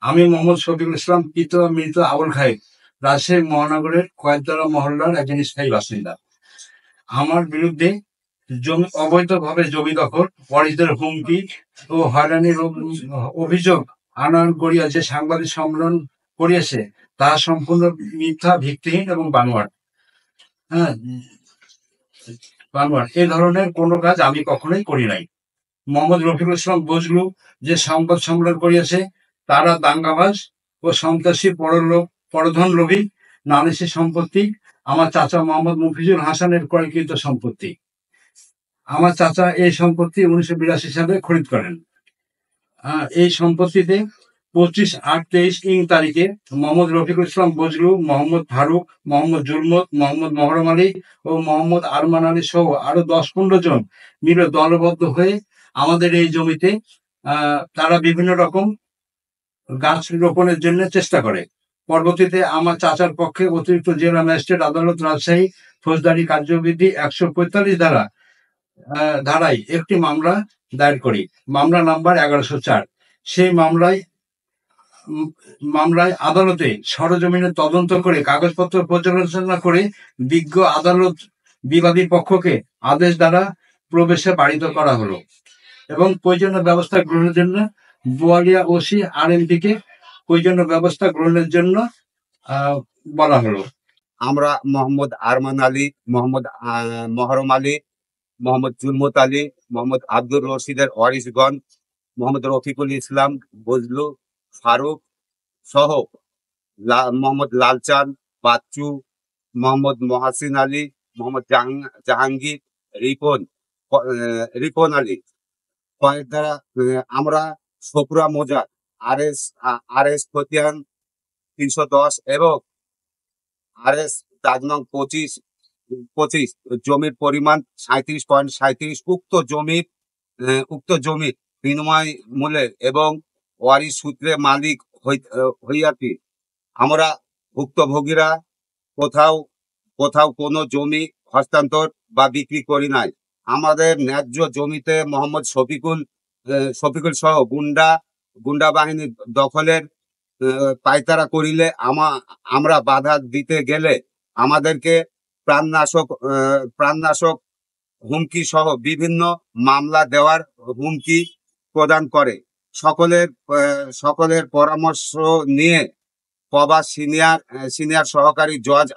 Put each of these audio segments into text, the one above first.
আমি মোহাম্মদ শফিকুল ইসলাম পিতা মৃত আবুল খায়ের, রাজশাহী মহানগরের কয়েকতলা মহল্লার একজন স্থায়ী বাসিন্দা। আমার বিরুদ্ধে অবৈধভাবে জমি দখল, ওয়ারিশদের হুমকি ও হয়রানির অভিযোগ আনয়ন করিয়া যে সাংবাদিক সম্মেলন করিয়াছে, তাহা সম্পূর্ণ মিথ্যা, ভিত্তিহীন এবং বানোয়াট। হ্যাঁ, বানোয়াট। এ ধরনের কোনো কাজ আমি কখনোই করি নাই। মোহাম্মদ রফিকুল ইসলাম বজলু যে সংবাদ সম্মেলন করিয়াছে, তারা দাঙ্গাবাজ ও সন্ত্রাসী, পরধন লোভী, নালিশি সম্পত্তি আমার চাচা মোহাম্মদ মফিজুল হাসানের ক্রয়কৃত সম্পত্তি। আমার চাচা এই সম্পত্তি 1982 সালে খরিদ করেন। এই সম্পত্তিতে 25/8/23 তারিখে মোহাম্মদ রফিকুল ইসলাম বজলু, মোহাম্মদ ফারুক, মোহাম্মদ জুলমত, মোহাম্মদ মহরম আলী ও মোহাম্মদ আরমান আলী সহ আরো 10-15 জন মিলে দলবদ্ধ হয়ে আমাদের এই জমিতে তারা বিভিন্ন রকম গাছ রোপণের জন্য চেষ্টা করে। পরবর্তীতে আমার চাচার পক্ষে অতিরিক্ত জেলা ম্যাজিস্ট্রেট আদালত রাজশাহী ফৌজদারি কার্যবিধি 145 ধারায় একটি মামলা দায়ের করি, মামলা নাম্বার 1104। সেই মামলায় আদালতে সরজমিনে তদন্ত করে কাগজপত্র পর্যালোচনা করে বিজ্ঞ আদালত বিবাদী পক্ষকে আদেশ দ্বারা প্রবেশে বারিত করা হলো এবং প্রয়োজনীয় ব্যবস্থা গ্রহণের জন্য বোয়ালিয়া ওসি RMP কে প্রয়োজনীয় ব্যবস্থা গ্রহণের জন্য বলা হলো। আমরা মোহাম্মদ আরমান আলী, মোহাম্মদ মহরম আলী, মোহাম্মদ জুলমত আলী, মোহাম্মদ আব্দুর রশিদের ওয়ারিশগণ, মোহাম্মদ রফিকুল ইসলাম বজলু, ফারুক সহ মোহাম্মদ লালচাঁদ, বাচ্চু, মোহাম্মদ মহাসিন আলী, মোহাম্মদ জাহাঙ্গীর, রিপন আলী কয়েক দ্বারা আমরা সপুরা মোজা RS খতিয়ান 310 এবং RS দাগ নং 25 জমির পরিমাণ 37.37 উক্ত জমির বিনিময় মূল্যে এবং ওয়ারিশ সূত্রে মালিক হইয়াছি। আমরা ভুক্তভোগীরা কোথাও কোনো জমি হস্তান্তর বা বিক্রি করি নাই। আমাদের ন্যায্য জমিতে মোহাম্মদ শফিকুল সহ গুন্ডা বাহিনী দখলের পায়তারা করিলে আমরা বাধা দিতে গেলে আমাদেরকে প্রাণনাশক হুমকি সহ বিভিন্ন মামলা দেওয়ার হুমকি প্রদান করে। সকলের পরামর্শ নিয়ে প্রবাস সিনিয়র সহকারী জজ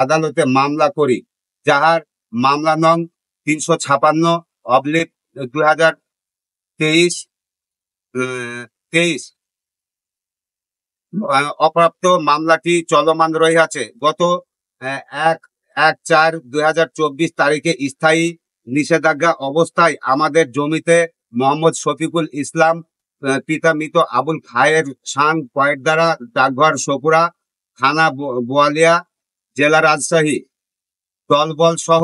আদালতে মামলা করি, যাহার মামলা নং 356/2023 অপ্রাপ্ত মামলাটি চলমান রহিয়াছে। গত 1/4/2024 তারিখে স্থায়ী নিষেধাজ্ঞা অবস্থায় আমাদের জমিতে মোহাম্মদ শফিকুল ইসলাম পিতা মৃত আবুল খায়ের শান কয়েকদারা, ডাকঘর সপুরা, থানা বোয়ালিয়া, জেলা রাজশাহী, দলবল সহ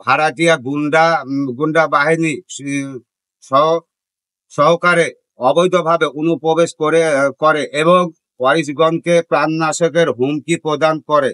ভাড়াটিয়া গুন্ডা বাহিনী সহকারে অবৈধভাবে অনুপ্রবেশ করে এবং ওয়ারিশগণকে প্রাণনাশকের হুমকি প্রদান করে।